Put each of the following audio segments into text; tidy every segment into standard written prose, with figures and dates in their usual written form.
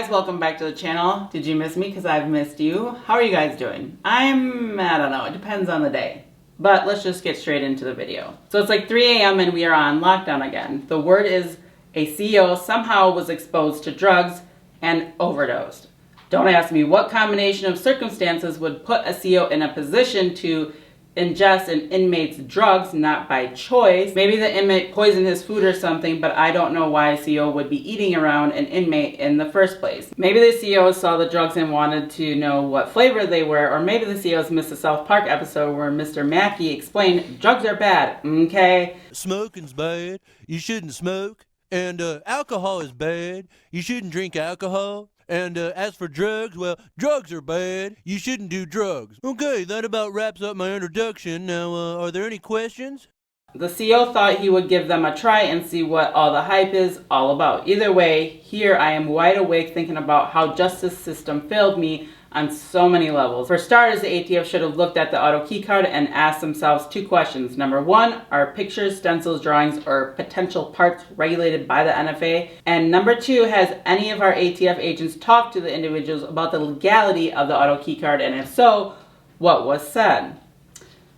guys, welcome back to the channel. Did you miss me? Because I've missed you. How are you guys doing? I don't know, it depends on the day. But let's just get straight into the video. So it's like 3 a.m. and we are on lockdown again. The word is a CEO somehow was exposed to drugs and overdosed. Don't ask me what combination of circumstances would put a CEO in a position to ingest an inmate's drugs, not by choice. Maybe the inmate poisoned his food or something, but I don't know why a CEO would be eating around an inmate in the first place. Maybe the CEO saw the drugs and wanted to know what flavor they were, or maybe the CEOs missed the South Park episode where Mr. Mackey explained drugs are bad, okay? Smoking's bad. You shouldn't smoke. And alcohol is bad. You shouldn't drink alcohol. And as for drugs, well, drugs are bad. You shouldn't do drugs. Okay, that about wraps up my introduction. Now, are there any questions? The CEO thought he would give them a try and see what all the hype is all about. Either way, here I am wide awake thinking about how justice system failed me on so many levels. For starters, the ATF should have looked at the auto key card and asked themselves 2 questions. Number 1, are pictures, stencils, drawings, or potential parts regulated by the NFA? And number 2, has any of our ATF agents talked to the individuals about the legality of the auto key card? And if so, what was said?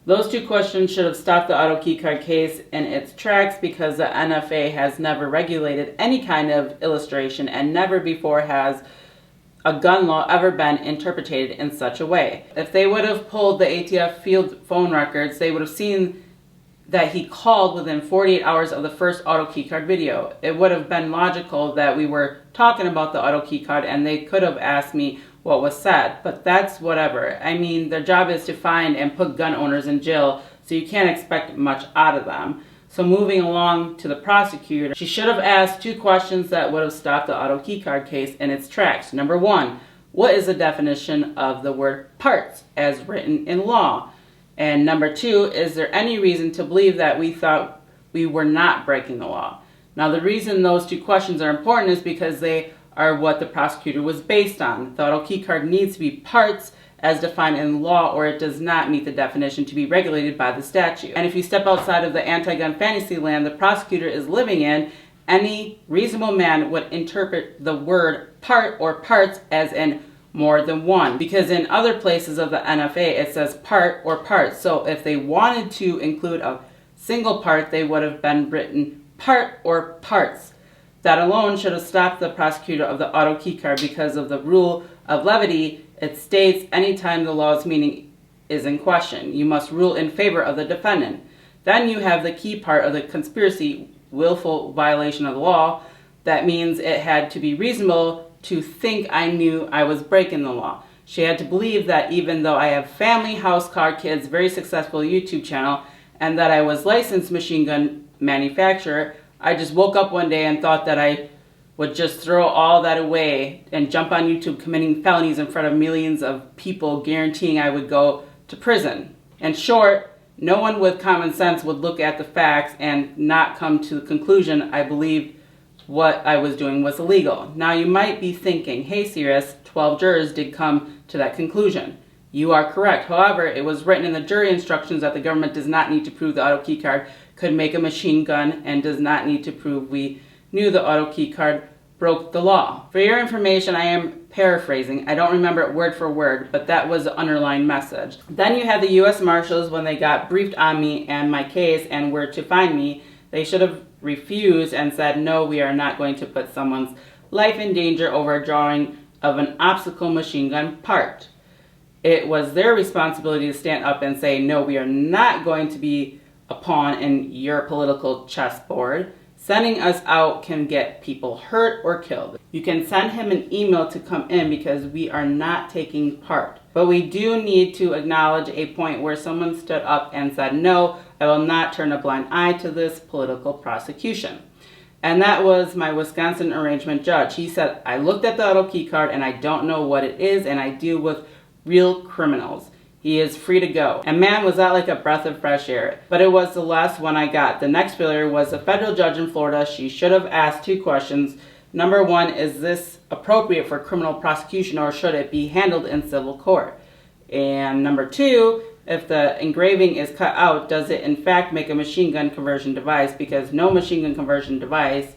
Those 2 questions should have stopped the auto key card case in its tracks, because the NFA has never regulated any kind of illustration, and never before has a gun law ever been interpreted in such a way. If they would have pulled the ATF field phone records, they would have seen that he called within 48 hours of the first auto key card video. It would have been logical that we were talking about the auto key card and they could have asked me what was said, but that's whatever. I mean, their job is to find and put gun owners in jail, so you can't expect much out of them. So moving along to the prosecutor, she should have asked 2 questions that would have stopped the auto key card case in its tracks. Number 1, what is the definition of the word parts as written in law? And number 2, is there any reason to believe that we thought we were not breaking the law? Now, the reason those 2 questions are important is because they are what the prosecutor was based on. The auto key card needs to be parts as defined in law, or it does not meet the definition to be regulated by the statute. And if you step outside of the anti-gun fantasy land the prosecutor is living in, any reasonable man would interpret the word part or parts as in more than one, because in other places of the NFA it says part or parts. So if they wanted to include a single part, they would have been written part or parts. That alone should have stopped the prosecutor of the auto key card, because of the rule of levity. It states anytime the law's meaning is in question, you must rule in favor of the defendant. Then you have the key part of the conspiracy, willful violation of the law. That means it had to be reasonable to think I knew I was breaking the law. She had to believe that even though I have family, house, car, kids, very successful YouTube channel, and that I was licensed machine gun manufacturer, I just woke up one day and thought that I would just throw all that away and jump on YouTube committing felonies in front of millions of people, guaranteeing I would go to prison. In short, no one with common sense would look at the facts and not come to the conclusion I believed what I was doing was illegal. Now you might be thinking, hey CRS, 12 jurors did come to that conclusion. You are correct. However, it was written in the jury instructions that the government does not need to prove the auto key card could make a machine gun, and does not need to prove we knew the auto key card broke the law. For your information, I am paraphrasing. I don't remember it word for word, but that was the underlying message. Then you had the U.S. Marshals, when they got briefed on me and my case and where to find me, they should have refused and said, no, we are not going to put someone's life in danger over a drawing of an obstacle machine gun part. It was their responsibility to stand up and say, no, we are not going to be a pawn in your political chessboard. Sending us out can get people hurt or killed. You can send him an email to come in, because we are not taking part. But we do need to acknowledge a point where someone stood up and said, no, I will not turn a blind eye to this political prosecution. And that was my Wisconsin arraignment judge. He said, I looked at the auto key card and I don't know what it is, and I deal with real criminals. He is free to go. And man, was that like a breath of fresh air. But it was the last one I got. The next failure was a federal judge in Florida. She should have asked 2 questions. Number 1, is this appropriate for criminal prosecution, or should it be handled in civil court? And number 2, if the engraving is cut out, does it in fact make a machine gun conversion device? Because no machine gun conversion device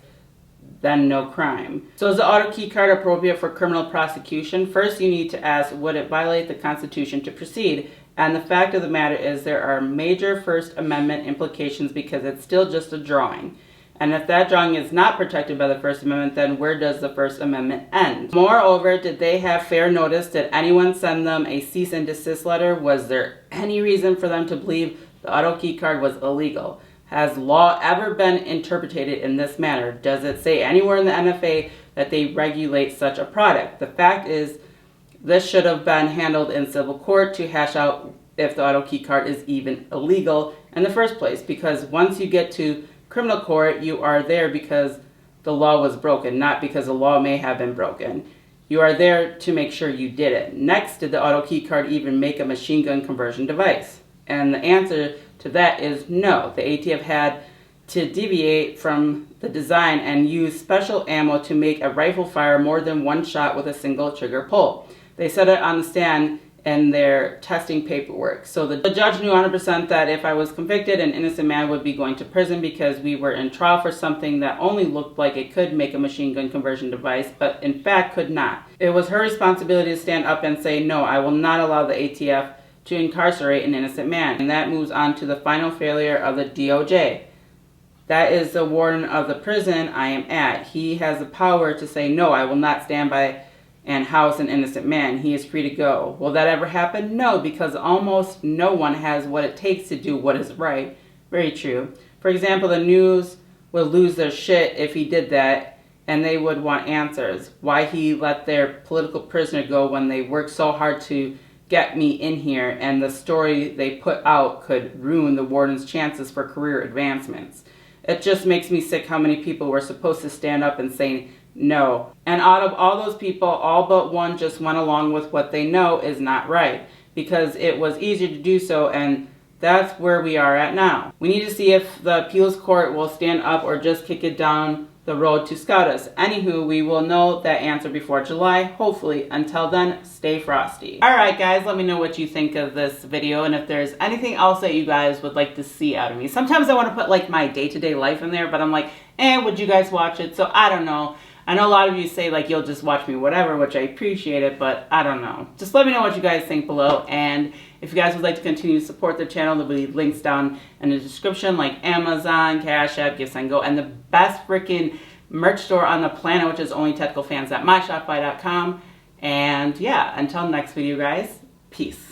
then no crime. So is the auto key card appropriate for criminal prosecution? First, you need to ask, would it violate the Constitution to proceed? And the fact of the matter is there are major First Amendment implications because it's still just a drawing. And if that drawing is not protected by the First Amendment, then where does the First Amendment end? Moreover, did they have fair notice? Did anyone send them a cease and desist letter? Was there any reason for them to believe the auto key card was illegal? Has law ever been interpreted in this manner? Does it say anywhere in the NFA that they regulate such a product? The fact is, this should have been handled in civil court to hash out if the auto key card is even illegal in the first place. Because once you get to criminal court, you are there because the law was broken, not because the law may have been broken. You are there to make sure you did it. Next, did the auto key card even make a machine gun conversion device? And the answer to that is no. The ATF had to deviate from the design and use special ammo to make a rifle fire more than one shot with a single trigger pull. They said it on the stand in their testing paperwork. So the judge knew 100% that if I was convicted, an innocent man would be going to prison because we were in trial for something that only looked like it could make a machine gun conversion device, but in fact could not. It was her responsibility to stand up and say, no, I will not allow the ATF to incarcerate an innocent man. And that moves on to the final failure of the DOJ. That is the warden of the prison I am at. He has the power to say, no, I will not stand by and house an innocent man. He is free to go. Will that ever happen? No, because almost no one has what it takes to do what is right. Very true. For example, the news would lose their shit if he did that, and they would want answers. Why he let their political prisoner go when they worked so hard to get me in here, and the story they put out could ruin the warden's chances for career advancements. It just makes me sick how many people were supposed to stand up and say no. And out of all those people, all but one just went along with what they know is not right, because it was easier to do so, and that's where we are at now. We need to see if the appeals court will stand up or just kick it down the road to SCOTUS. Anywho, we will know that answer before July, hopefully. Until then, stay frosty. Alright guys, let me know what you think of this video and if there's anything else that you guys would like to see out of me. Sometimes I want to put like my day-to-day life in there, but I'm like, would you guys watch it? So I don't know. I know a lot of you say like you'll just watch me whatever, which I appreciate it, but I don't know. Just let me know what you guys think below, and if you guys would like to continue to support the channel, there'll be links down in the description like Amazon, Cash App, Givesendgo, and the best freaking merch store on the planet, which is only technicalfans at myshopify.com. And yeah, until next video guys, peace.